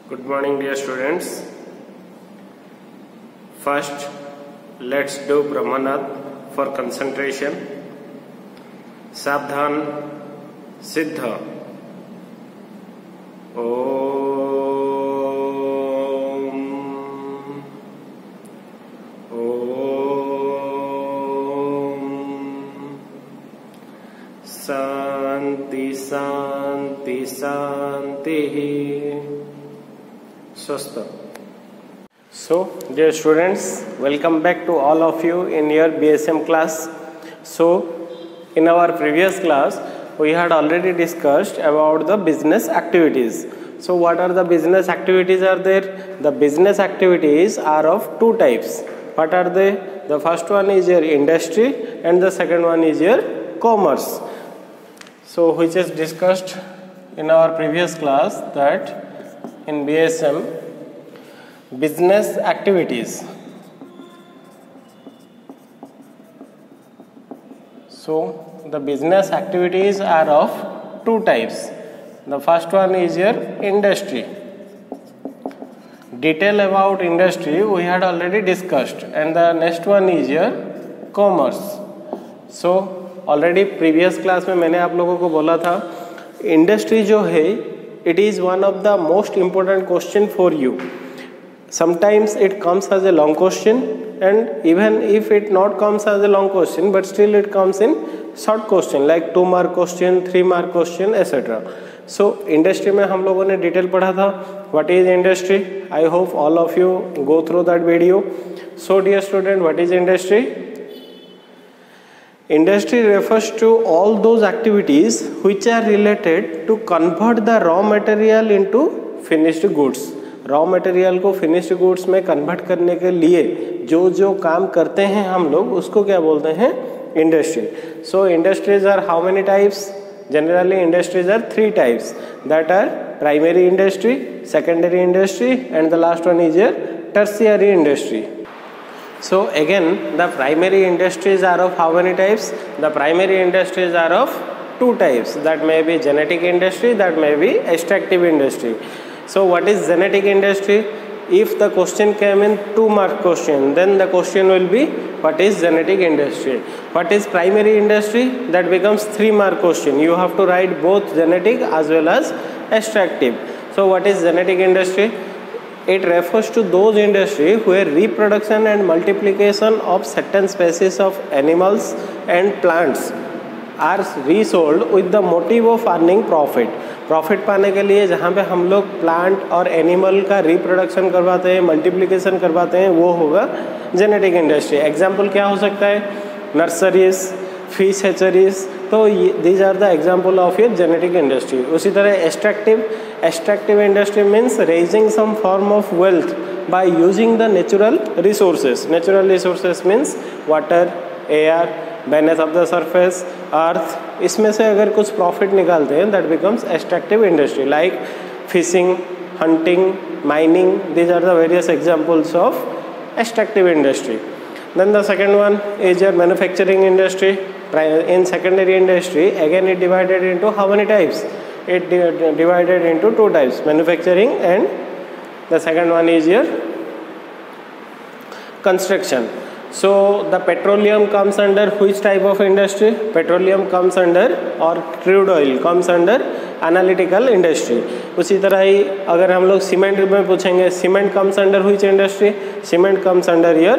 Good morning, dear students. First, let's do Brahmanad for concentration. Sabdhan Siddha. Om. Om. Santi, Santi, Santi. Swastha. So, dear students, welcome back to all of you in your BSM class. So, in our previous class, we had already discussed about the business activities. So, what are the business activities are there? The business activities are of two types. What are they? The first one is your industry and the second one is your commerce. So, which is discussed in our previous class that in BSM, business activities. So, the business activities are of two types. The first one is your industry. Detail about industry we had already discussed, and the next one is your commerce. So, already previous class में मैंने आप लोगों को बोला था, industry जो है it is one of the most important question for you. Sometimes it comes as a long question, and even if it not comes as a long question, but still it comes in short question like 2 mark question, 3 mark question, etc. So industry में हम लोगों ने detail पढ़ा था. What is industry? I hope all of you go through that video. So dear student, what is industry? Industry refers to all those activities which are related to convert the raw material into finished goods. Raw material को finished goods में convert करने के लिए जो जो काम करते हैं हम लोग उसको क्या बोलते हैं? Industry. So industries are how many types? Generally industries are 3 types, that are primary industry, secondary industry and the last one is your tertiary industry. So again, the primary industries are of how many types? The primary industries are of 2 types. That may be genetic industry, that may be extractive industry. So what is genetic industry? If the question came in 2 mark question, then the question will be what is genetic industry? What is primary industry? That becomes 3 mark question. You have to write both genetic as well as extractive. So what is genetic industry? It refers to those industry where reproduction and multiplication of certain species of animals and plants are resold with the motive of earning profit. Profit पाने के लिए जहाँ पे हम लोग plant और animal का reproduction करवाते हैं, मल्टीप्लिकेशन करवाते हैं, वो होगा जेनेटिक इंडस्ट्री. एग्जाम्पल क्या हो सकता है? Nurseries, fish hatcheries. तो these are the example of your genetic industry. उसी तरह extractive industry means raising some form of wealth by using the natural resources. Natural resources means water, air, beneath of the surface, earth. इसमें से अगर कुछ profit निकालते हैं that becomes extractive industry. Like fishing, hunting, mining, these are the various examples of extractive industry. Then the second one is your manufacturing industry. In secondary industry, again it divided into how many types? It divided into 2 types, manufacturing and the second one is your construction. So the petroleum comes under which type of industry? Petroleum comes under, or crude oil comes under analytical industry. उसी तरह ही अगर हम लोग cement में पूछेंगे, cement comes under which industry? Cement comes under your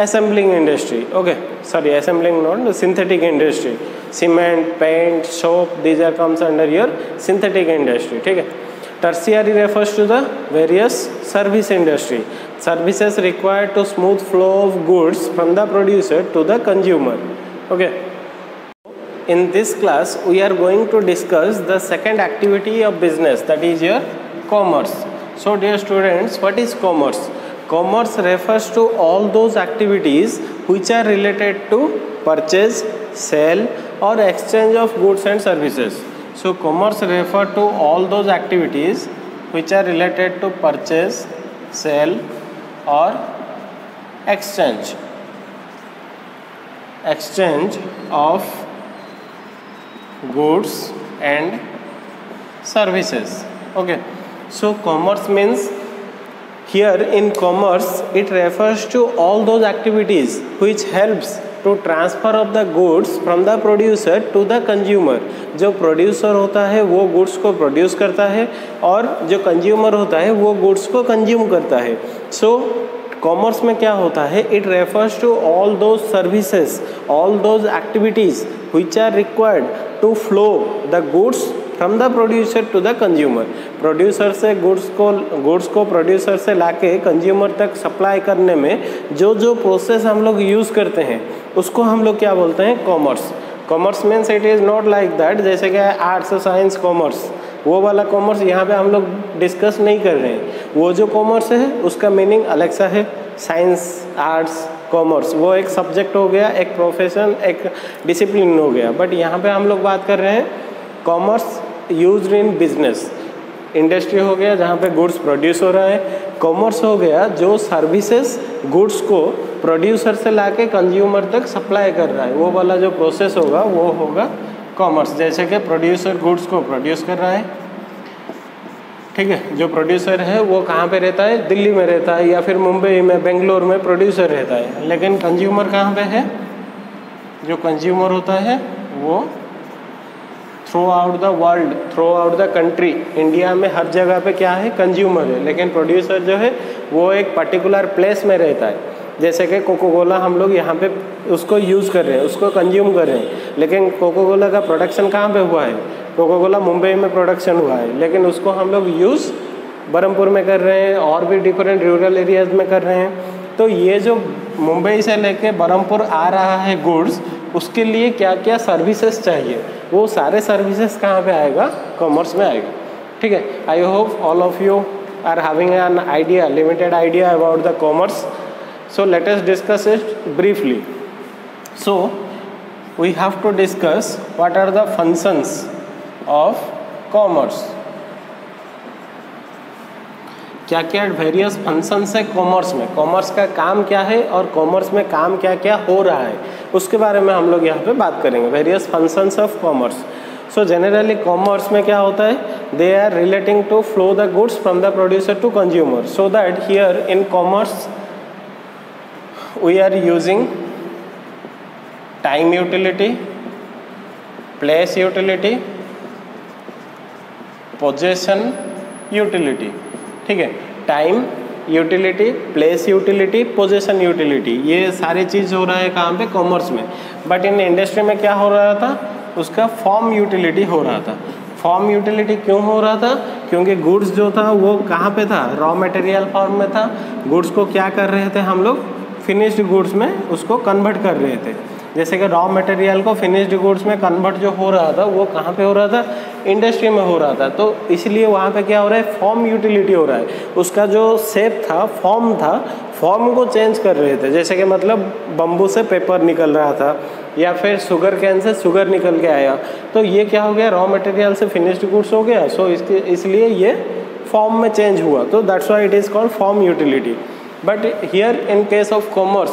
assembling industry. Okay, sorry, assembling not, synthetic industry. Cement, paint, soap, these are comes under your synthetic industry. ठीक है. Tertiary refers to the various service industry. Services required to smooth flow of goods from the producer to the consumer. Okay. In this class, we are going to discuss the second activity of business, that is your commerce. So, dear students, what is commerce? Commerce refers to all those activities which are related to purchase, sale or exchange of goods and services. So commerce refers to all those activities which are related to purchase, sale or exchange of goods and services. Okay. So commerce means here in commerce it refers to all those activities which helps to transfer of the goods from the producer to the consumer. जो producer होता है वो goods को produce करता है और जो consumer होता है वो गुड्स को कंज्यूम करता है. सो कॉमर्स में क्या होता है, it refers to all those services, all those activities which are required to flow the goods from the producer to the consumer. Producer से गुड्स को प्रोड्यूसर से लाके कंज्यूमर तक सप्लाई करने में जो जो प्रोसेस हम लोग यूज़ करते हैं उसको हम लोग क्या बोलते हैं, commerce. Commerce means it is not like that जैसे कि आर्ट्स साइंस कॉमर्स, वो वाला कॉमर्स यहाँ पे हम लोग डिस्कस नहीं कर रहे हैं. वो जो कॉमर्स है उसका मीनिंग अलग सा है. साइंस, आर्ट्स, कॉमर्स वो एक सब्जेक्ट हो गया, एक प्रोफेशन, एक डिसिप्लिन हो गया. बट यहाँ पे हम लोग बात कर रहे हैं commerce used in business. Industry हो गया जहाँ पे गुड्स प्रोड्यूस हो रहा है. कॉमर्स हो गया जो सर्विसेज गुड्स को प्रोड्यूसर से लाके कंज्यूमर तक सप्लाई कर रहा है, वो वाला जो प्रोसेस होगा वो होगा कॉमर्स. जैसे कि प्रोड्यूसर गुड्स को प्रोड्यूस कर रहा है, ठीक है, जो प्रोड्यूसर है वो कहाँ पे रहता है, दिल्ली में रहता है या फिर मुंबई में, बेंगलोर में प्रोड्यूसर रहता है. लेकिन कंज्यूमर कहाँ पे है, जो कंज्यूमर होता है वो through out the world, through out the country, India में हर जगह पे क्या है, कंज्यूमर है. लेकिन प्रोड्यूसर जो है वो एक पर्टिकुलर प्लेस में रहता है. जैसे कि कोको कोला हम लोग यहाँ पे उसको यूज़ कर रहे हैं, उसको कंज्यूम कर रहे हैं, लेकिन कोको कोला का प्रोडक्शन कहाँ पे हुआ है, कोको कोला मुंबई में प्रोडक्शन हुआ है, लेकिन उसको हम लोग यूज़ बरहमपुर में कर रहे हैं और भी डिफरेंट रूरल एरियाज़ में कर रहे हैं. तो ये जो मुंबई से लेके बरहमपुर आ रहा है गुड्स, उसके लिए क्या क्या सर्विसेज चाहिए, वो सारे सर्विसेज कहाँ पे आएगा, कॉमर्स में आएगा. ठीक है. I hope all of you are having an idea, limited idea about the commerce. So let us discuss it briefly. So we have to discuss what are the functions of commerce. क्या क्या various functions है commerce में, commerce का काम क्या है और commerce में काम क्या क्या हो रहा है, उसके बारे में हम लोग यहाँ पे बात करेंगे. Various functions of commerce. So generally commerce में क्या होता है, they are relating to flow the goods from the producer to consumer. So that here in commerce we are using time utility, place utility, possession utility. ठीक है. Time utility, place utility, possession utility, ये सारी चीज़ हो रहा है कहाँ पे, commerce में. बट इन इंडस्ट्री में क्या हो रहा था, उसका फॉर्म यूटिलिटी हो रहा था. फॉर्म यूटिलिटी क्यों हो रहा था, क्योंकि गुड्स जो था वो कहाँ पे था, रॉ मटेरियल फॉर्म में था. गुड्स को क्या कर रहे थे हम लोग, फिनिश्ड गुड्स में उसको कन्वर्ट कर रहे थे. जैसे कि रॉ मटेरियल को फिनिश्ड गुड्स में कन्वर्ट जो हो रहा था वो कहाँ पे हो रहा था, इंडस्ट्री में हो रहा था. तो इसलिए वहाँ पे क्या हो रहा है, फॉर्म यूटिलिटी हो रहा है. उसका जो शेप था, फॉर्म था, फॉर्म को चेंज कर रहे थे. जैसे कि मतलब बम्बू से पेपर निकल रहा था या फिर शुगर कैन से शुगर निकल के आया, तो ये क्या हो गया, रॉ मटेरियल से फिनिश्ड गुड्स हो गया. सो इसलिए ये फॉर्म में चेंज हुआ. तो that's why it is called form utility. But here in case of commerce,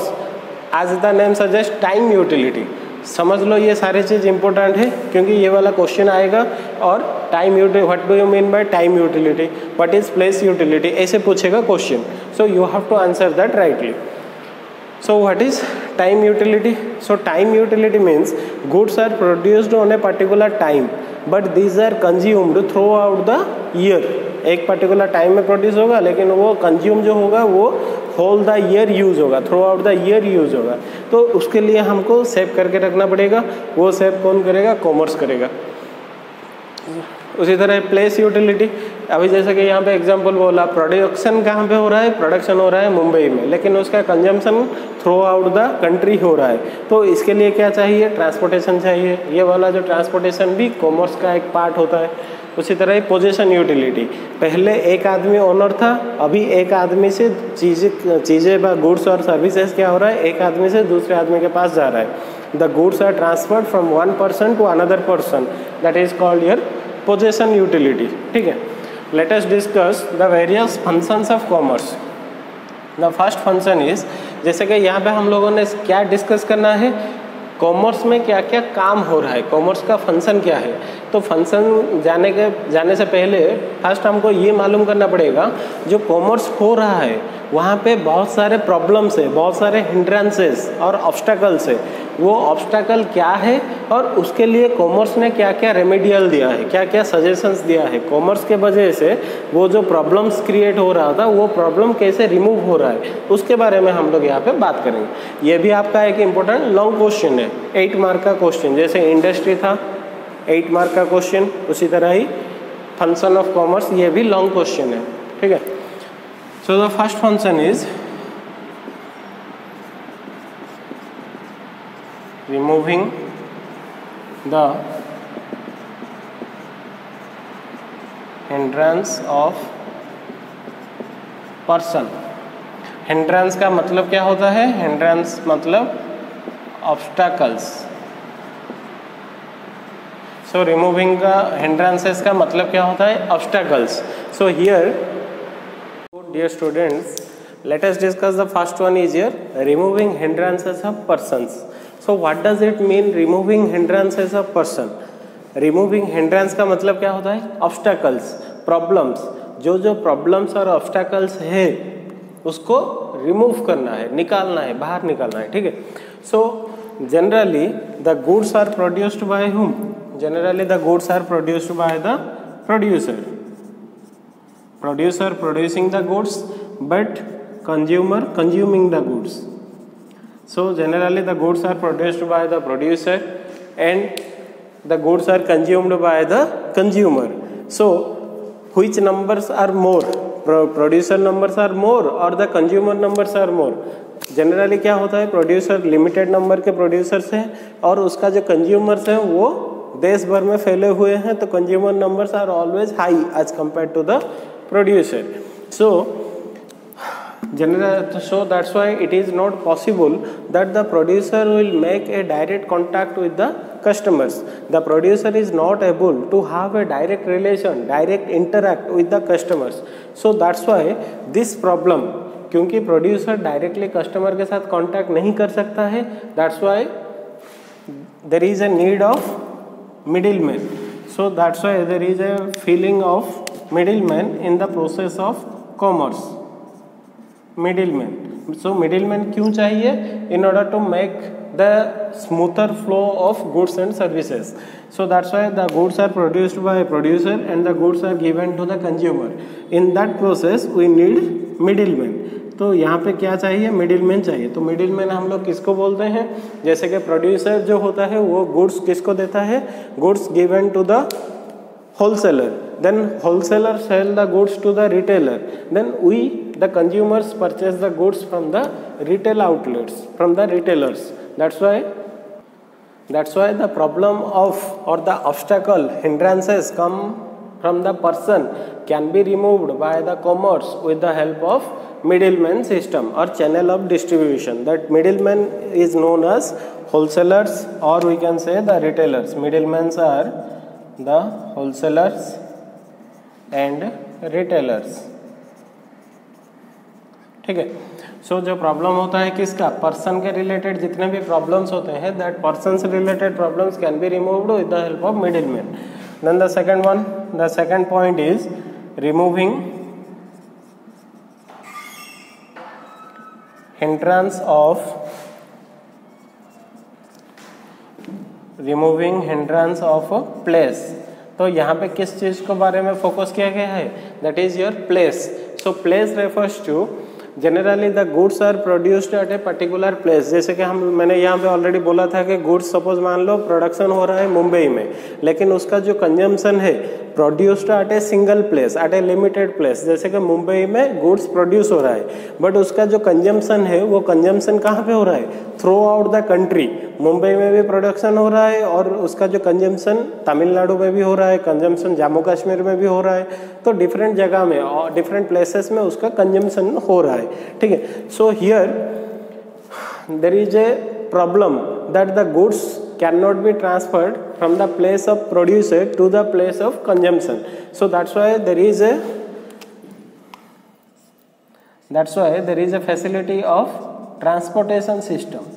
as the name suggest, time utility. समझ लो ये सारी चीज़ इंपॉर्टेंट है क्योंकि ये वाला क्वेश्चन आएगा. और time utility, what do you mean by time utility, what is place utility, ऐसे पूछेगा question. So you have to answer that rightly. So what is time utility? So time utility means goods are produced on a particular time but these are consumed throughout the year. एक particular time में produce होगा लेकिन वो consume जो होगा वो whole the year use होगा, through out the year use होगा. तो उसके लिए हमको सेव करके रखना पड़ेगा. वो सेव कौन करेगा, कॉमर्स करेगा. उसी तरह प्लेस यूटिलिटी, अभी जैसे कि यहाँ पे एग्जांपल बोला, प्रोडक्शन कहाँ पे हो रहा है, प्रोडक्शन हो रहा है मुंबई में, लेकिन उसका consumption through out the country हो रहा है. तो इसके लिए क्या चाहिए, ट्रांसपोर्टेशन चाहिए. ये वाला जो ट्रांसपोर्टेशन भी कॉमर्स का एक पार्ट होता है. उसी तरह पोजीशन यूटिलिटी, पहले एक आदमी ओनर था, अभी एक आदमी से चीज़ें गुड्स और सर्विसेज क्या हो रहा है, एक आदमी से दूसरे आदमी के पास जा रहा है. The goods are transferred from one person to another person, that is called your possession utility. ठीक है. Let us discuss the various functions of commerce. The first function is, जैसे कि यहाँ पे हम लोगों ने क्या डिस्कस करना है, कॉमर्स में क्या क्या काम हो रहा है, कॉमर्स का फंक्शन क्या है. तो फंक्शन जाने से पहले फर्स्ट हमको ये मालूम करना पड़ेगा जो कॉमर्स हो रहा है वहाँ पे बहुत सारे प्रॉब्लम्स है, बहुत सारे हिंड्रेंसेस और ऑब्स्टेकल्स है। वो ऑब्स्टेकल क्या है और उसके लिए कॉमर्स ने क्या क्या रेमेडियल दिया है, क्या क्या सजेशंस दिया है। कॉमर्स के वजह से वो जो प्रॉब्लम्स क्रिएट हो रहा था वो प्रॉब्लम कैसे रिमूव हो रहा है उसके बारे में हम लोग यहाँ पे बात करेंगे। ये भी आपका एक इम्पोर्टेंट लॉन्ग क्वेश्चन है, 8 मार्क का क्वेश्चन। जैसे इंडस्ट्री था 8 मार्क का क्वेश्चन, उसी तरह ही फंक्शन ऑफ कॉमर्स ये भी लॉन्ग क्वेश्चन है, ठीक है। So the first function is removing the hindrance of person। hindrance का मतलब क्या होता है? hindrance मतलब obstacles। so removing the hindrances का मतलब क्या होता है? obstacles। so here dear students, let us discuss the first one is here removing hindrances of persons। so what does it mean removing hindrances of person? removing hindrance का मतलब क्या होता है? obstacles, problems। जो problems और obstacles है उसको remove करना है, निकालना है, बाहर निकालना है, ठीक है। so generally the goods are produced by whom? generally the goods are produced by the producer producing the goods but consumer consuming the goods। so generally the goods are produced by the producer and the goods are consumed by the consumer। so which numbers are more? producer numbers are more or the consumer numbers are more? generally क्या होता है? Producer limited number के producers हैं और उसका जो consumers हैं वो देश भर में फैले हुए हैं, तो consumer numbers are always high as compare to the producer। so that's why it is not possible that the producer will make a direct contact with the customers। the producer is not able to have a direct relation, direct interact with the customers। so that's why this problem, क्योंकि producer directly customer के साथ contact नहीं कर सकता है, that's why there is a need of middleman। so that's why there is a feeling of middleman in the process of commerce। middleman, so middleman क्यों चाहिए? in order to make the smoother flow of goods and services। so that's why the goods are produced by a producer and the goods are given to the consumer। in that process we need middleman। तो यहाँ पे क्या चाहिए? Middleman चाहिए। तो middleman हम लोग किसको बोलते हैं? जैसे कि प्रोड्यूसर जो होता है वो गुड्स किसको देता है? Goods given to the wholesaler, then wholesaler sell the goods to the retailer, then we the consumers purchase the goods from the retail outlets, from the retailers। that's why the problem of or the obstacle hindrances come from the person can be removed by the commerce with the help of middleman system or channel of distribution। that middleman is known as wholesalers or we can say the retailers। middlemans are the wholesalers and retailers, ठीक है। So जो problem होता है किसका? Person के related जितने भी problems होते हैं दैट पर्सन से related problems can be removed with the help of middleman. Then the second one, the second point is removing hindrance of a place। तो यहाँ पे किस चीज को बारे में फोकस किया गया है? That is your place. So place refers to generally the goods are produced at a particular place. जैसे कि मैंने यहाँ पे ऑलरेडी बोला था कि गुड्स सपोज मान लो प्रोडक्शन हो रहा है मुंबई में, लेकिन उसका जो कंजम्पशन है produced at a single place, at a limited place. जैसे कि मुंबई में गुड्स प्रोड्यूस हो रहा है बट उसका जो कंजम्पशन है वो कंजम्पशन कहाँ पे हो रहा है? Through out the country. Mumbai में भी प्रोडक्शन हो रहा है और उसका जो कंजम्पशन तमिलनाडु में भी हो रहा है, कंजम्पशन जम्मू कश्मीर में भी हो रहा है। तो डिफरेंट जगह में और डिफरेंट प्लेसेस में उसका कंजम्पशन हो रहा है, ठीक है। So here there is a problem that the goods cannot be transferred from the place of producer to the place of consumption। so that's why there is a facility of transportation system।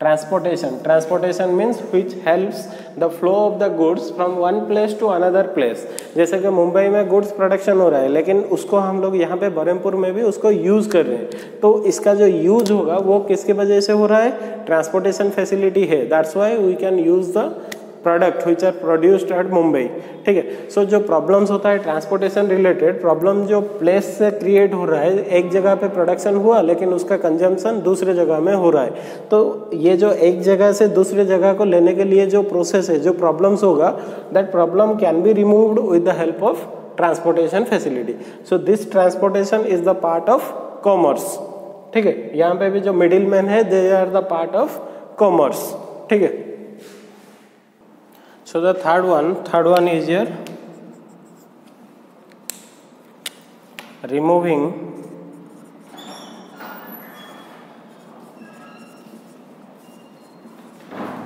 Transportation means which helps the flow of the goods from one place to another place. जैसे कि मुंबई में goods production हो रहा है, लेकिन उसको हम लोग यहाँ पे बरहमपुर में भी उसको यूज़ कर रहे हैं, तो इसका जो यूज होगा वो किसके वजह से हो रहा है? ट्रांसपोर्टेशन फैसिलिटी है, that's why we can use the product which are produced at Mumbai. ठीक है, सो जो प्रॉब्लम्स होता है ट्रांसपोर्टेशन रिलेटेड, प्रॉब्लम जो प्लेस से क्रिएट हो रहा है, एक जगह पे प्रोडक्शन हुआ लेकिन उसका कंजम्पशन दूसरे जगह में हो रहा है, तो ये जो एक जगह से दूसरे जगह को लेने के लिए जो प्रोसेस है, जो प्रॉब्लम्स होगा, that problem can be removed with the help of transportation facility. So this transportation is the part of commerce. ठीक है, यहाँ पे भी जो मिडिल मैन है, they are the part of commerce. ठीक है, so the third one is your removing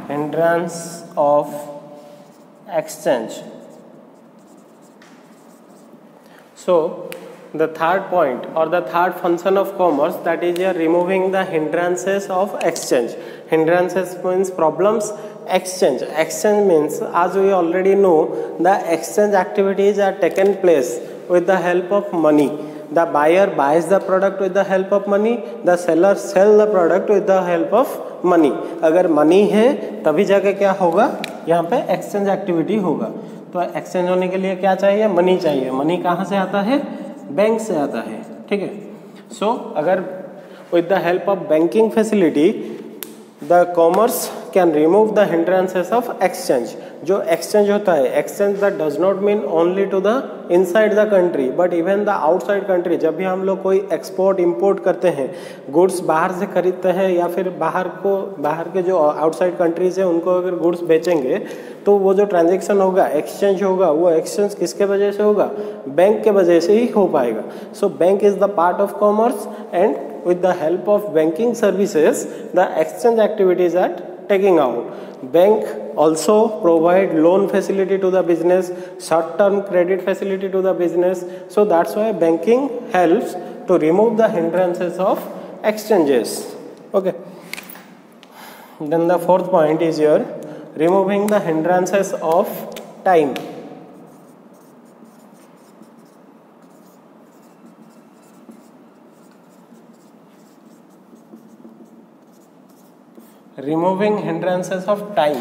hindrance of exchange. So the third point or the third function of commerce, that is your removing the hindrances of exchange. Hindrances means problems. Exchange means, as we already know, the exchange activities are taken place with the help of money. The buyer buys the product with the help of money, the seller sell the product with the help of money. अगर money है तभी जाके क्या होगा, यहाँ पे exchange activity होगा। तो एक्सचेंज होने के लिए क्या चाहिए? मनी चाहिए। मनी कहाँ से आता है? बैंक से आता है। ठीक है, सो अगर with the help of banking facility the commerce can remove the hindrances of exchange. जो exchange होता है, exchange that does not mean only to the inside the country but even the outside country. जब भी हम लोग कोई export import करते हैं, गुड्स बाहर से खरीदते हैं या फिर बाहर के जो आउटसाइड कंट्रीज है उनको अगर गुड्स बेचेंगे, तो वो जो ट्रांजेक्शन होगा, एक्सचेंज होगा, वो एक्सचेंज किसके वजह से होगा? बैंक के वजह से ही हो पाएगा। So bank is the part of commerce and with the help of banking services the exchange activities are taking out. Bank also provide loan facility to the business, short term credit facility to the business, so that's why banking helps to remove the hindrances of exchanges. Okay, then the fourth point is here removing the hindrances of time. Removing hindrances of time.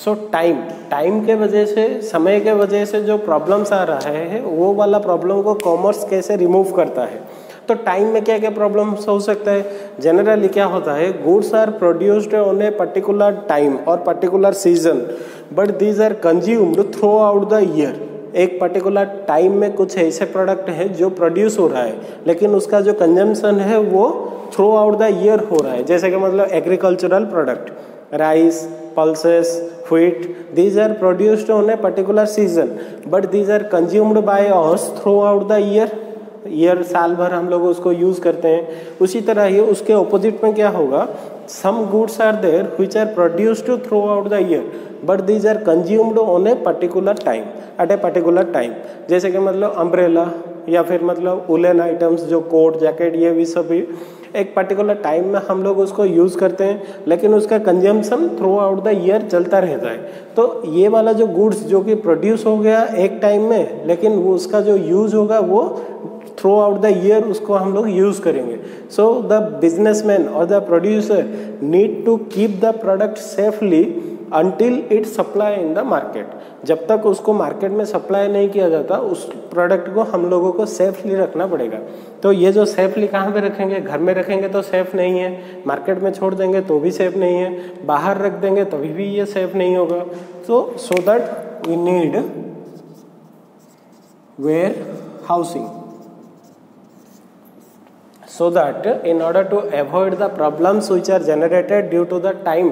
So time के वजह से, समय के वजह से जो problems आ रहा है, वो वाला प्रॉब्लम को कॉमर्स कैसे रिमूव करता है। तो टाइम में क्या क्या प्रॉब्लम्स हो सकता है? जनरली क्या होता है, goods are produced on a particular time और particular season, but these are consumed throughout the year. एक पर्टिकुलर टाइम में कुछ ऐसे प्रोडक्ट है जो प्रोड्यूस हो रहा है, लेकिन उसका जो कंजम्पशन है वो थ्रू आउट द ईयर हो रहा है। जैसे कि मतलब agricultural product, rice, pulses, wheat, these are produced on a particular season but these are consumed by us throughout the year साल भर हम लोग उसको यूज़ करते हैं। उसी तरह ही उसके ऑपोजिट में क्या होगा, some goods are there which are produced throughout the year but these are consumed on a particular time at a particular time। जैसे कि मतलब अम्ब्रेला या फिर मतलब वुलन आइटम्स, जो कोट, जैकेट, ये भी सभी एक पर्टिकुलर टाइम में हम लोग उसको यूज़ करते हैं, लेकिन उसका consumption through out the year चलता रहता है। तो ये वाला जो गुड्स जो कि प्रोड्यूस हो गया एक टाइम में, लेकिन वो उसका जो यूज़ होगा वो थ्रू आउट द ईयर उसको हम लोग यूज़ करेंगे। सो द बिजनेसमैन और the producer need to keep the product safely until it supply in the market। जब तक उसको मार्केट में सप्लाई नहीं किया जाता, उस प्रोडक्ट को हम लोगों को सेफली रखना पड़ेगा। तो ये जो सेफली कहाँ पे रखेंगे? घर में रखेंगे तो सेफ नहीं है, मार्केट में छोड़ देंगे तो भी सेफ नहीं है, बाहर रख देंगे तभी भी ये सेफ नहीं होगा। So that we need warehousing, so that in order to avoid the problems which are generated due to the time,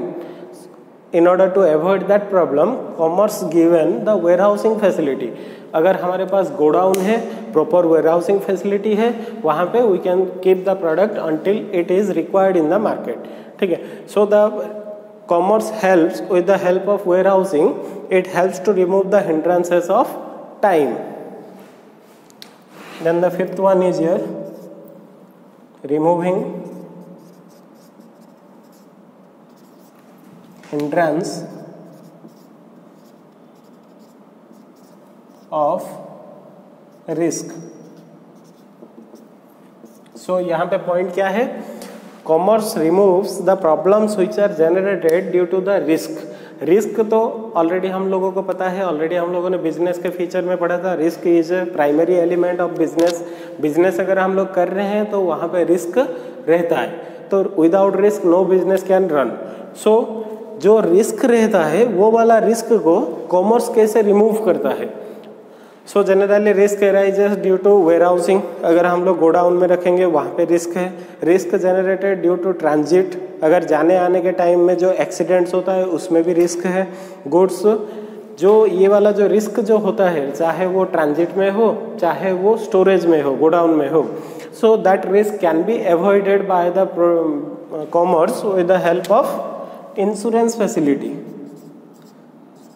in order to avoid that problem, commerce given the warehousing facility। अगर हमारे पास godown है, proper warehousing facility है, वहाँ पे we can keep the product until it is required in the market. ठीक है, so the commerce helps with the help of warehousing, it helps to remove the hindrances of time. Then the fifth one is here removing hindrance of risk. So यहाँ पे point क्या है? Commerce removes the problems which are generated due to the risk. Risk तो already हम लोगों को पता है, ऑलरेडी हम लोगों ने बिजनेस के फीचर में पढ़ा था. Risk is a primary element of business. Business अगर हम लोग कर रहे हैं तो वहाँ पे रिस्क रहता है. तो without risk no business can run. So जो रिस्क रहता है वो वाला रिस्क को कॉमर्स कैसे रिमूव करता है? So generally risk arises due to warehousing. अगर हम लोग गोडाउन में रखेंगे वहाँ पे रिस्क है. Risk generated due to transit. अगर जाने आने के टाइम में जो एक्सीडेंट्स होता है उसमें भी रिस्क है. गुड्स, जो ये वाला जो रिस्क जो होता है, चाहे वो ट्रांजिट में हो चाहे वो स्टोरेज में हो, गोडाउन में हो, so that risk can be avoided by the commerce with the help of insurance facility.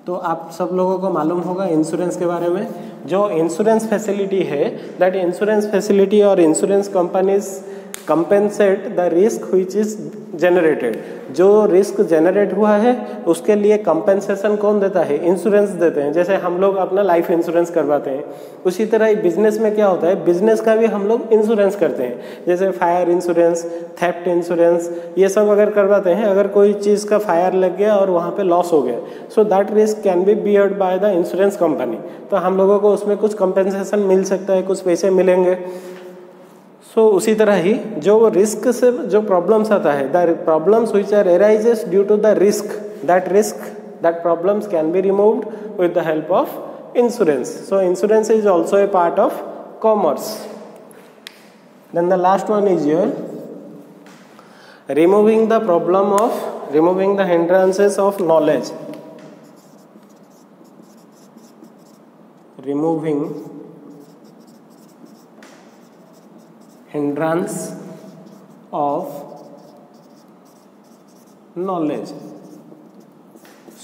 तो आप सब लोगों को मालूम होगा इंश्योरेंस के बारे में. जो इंश्योरेंस फैसिलिटी है, दैट इंश्योरेंस फैसिलिटी और insurance companies compensate the risk which is generated. जो रिस्क जनरेट हुआ है उसके लिए कंपेंसेशन कौन देता है? इंश्योरेंस देते हैं. जैसे हम लोग अपना लाइफ इंश्योरेंस करवाते हैं, उसी तरह बिजनेस में क्या होता है, बिजनेस का भी हम लोग इंश्योरेंस करते हैं. जैसे फायर इंश्योरेंस, थेफ्ट इंश्योरेंस, ये सब अगर करवाते हैं, अगर कोई चीज़ का फायर लग गया और वहाँ पे लॉस हो गया, so that risk can be beard by the insurance company. तो हम लोगों को उसमें कुछ कंपेंसेशन मिल सकता है, कुछ पैसे मिलेंगे. सो उसी तरह ही जो रिस्क से जो प्रॉब्लम्स आता है, the problems which are arises due to the risk, that problems can be removed with the help of insurance. So insurance is also a part of commerce. Then the last one is your removing the hindrances of knowledge. Removing hindrance of knowledge.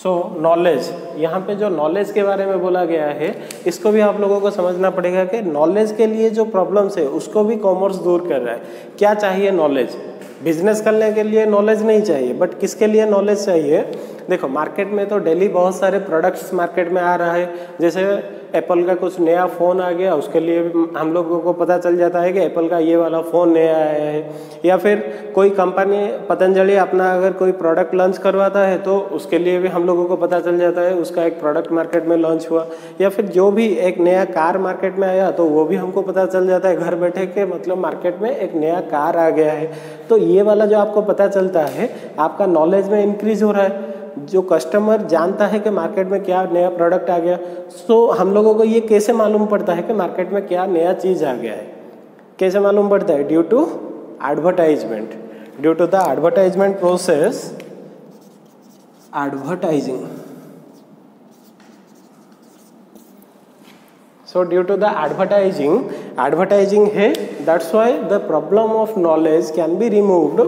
So knowledge, यहाँ पे जो knowledge के बारे में बोला गया है, इसको भी आप लोगों को समझना पड़ेगा कि नॉलेज के लिए जो प्रॉब्लम्स है उसको भी कॉमर्स दूर कर रहा है. क्या चाहिए? नॉलेज. बिजनेस करने के लिए नॉलेज नहीं चाहिए, बट किसके लिए नॉलेज चाहिए? देखो, मार्केट में तो डेली बहुत सारे प्रोडक्ट्स मार्केट में आ रहा है. जैसे एप्पल का कुछ नया फ़ोन आ गया, उसके लिए हम लोगों को पता चल जाता है कि एप्पल का ये वाला फ़ोन नया आया है. या फिर कोई कंपनी पतंजलि अपना अगर कोई प्रोडक्ट लॉन्च करवाता है तो उसके लिए भी हम लोगों को पता चल जाता है उसका एक प्रोडक्ट मार्केट में लॉन्च हुआ. या फिर जो भी एक नया कार मार्केट में आया तो वो भी हमको पता चल जाता है घर बैठे के, मतलब मार्केट में एक नया कार आ गया है. तो ये वाला जो आपको पता चलता है, आपका नॉलेज में इंक्रीज हो रहा है. जो कस्टमर जानता है कि मार्केट में क्या नया प्रोडक्ट आ गया. सो हम लोगों को ये कैसे मालूम पड़ता है कि मार्केट में क्या नया चीज़ आ गया है? कैसे मालूम पड़ता है? Due to advertisement. Due to the advertisement process, advertising. So due to the advertising है, that's why the problem of knowledge can be removed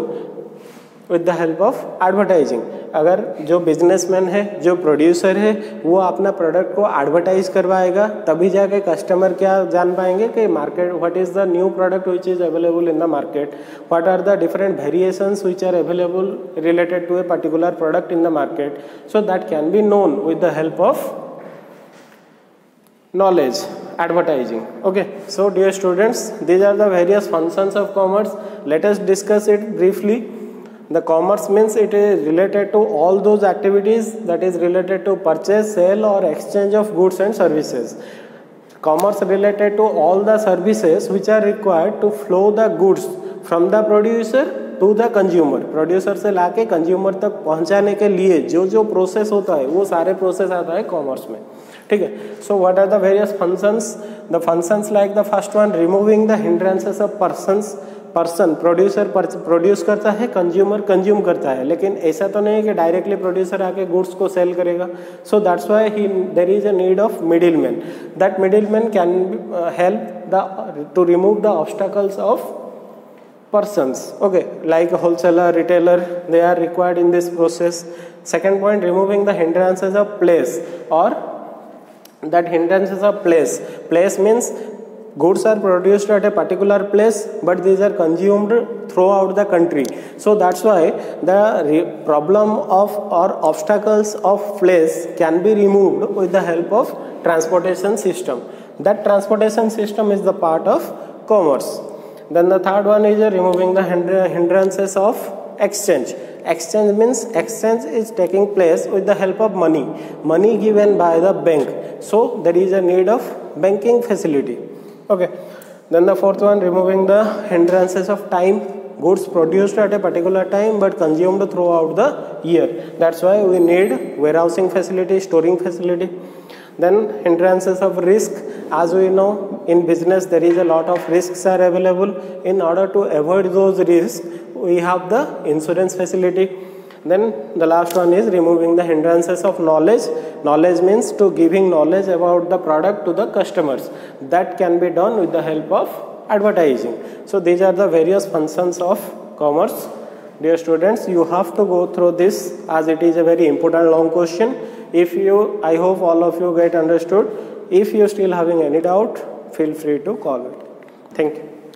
with the help of advertising. अगर जो बिजनेसमैन है, जो प्रोड्यूसर है, वो अपना प्रोडक्ट को advertise करवाएगा, तभी जाके कस्टमर क्या जान पाएंगे कि market, what is the new product which is available in the market, what are the different variations which are available related to a particular product in the market. So that can be known with the help of knowledge, advertising. Okay, so dear students, these are the various functions of commerce. Let us discuss it briefly. The commerce means it is related to all those activities that is related to purchase, sale or exchange of goods and services. Commerce related to all the services which are required to flow the goods from the producer to the consumer. Producer से लाके consumer तक पहुंचाने के लिए जो जो process होता है वो सारे प्रोसेस आता है कॉमर्स में. ठीक है. So what are the various functions? The functions like the first one, removing the hindrances of person. Producer produce करता है, कंज्यूमर कंज्यूम करता है, लेकिन ऐसा तो नहीं है कि डायरेक्टली प्रोड्यूसर आके गुड्स को सेल करेगा. So that's why there is a need of middle man. That middle man can help to remove the obstacles of persons. Okay, like a wholesaler, retailer, they are required in this process. Second point, removing the hindrances of place, or that hindrances of place. Place means goods are produced at a particular place, but these are consumed throughout the country. So that's why the problem of or obstacles of place can be removed with the help of transportation system. That transportation system is the part of commerce. Then the third one is removing the hindrances of exchange. Exchange means exchange is taking place with the help of money given by the bank. So there is a need of banking facility. Okay. Then the fourth one, removing the hindrances of time. Goods produced at a particular time but consumed throughout the year. That's why we need warehousing facility, storing facility. Then hindrances of risk. As we know, in business there is a lot of risks are available. In order to avoid those risks, we have the insurance facility. Then the last one is removing the hindrances of knowledge. Knowledge means to giving knowledge about the product to the customers. That can be done with the help of advertising. So these are the various functions of commerce. Dear students, you have to go through this as it is a very important long question. I hope all of you get understood. If you still having any doubt, feel free to call it. Thank you.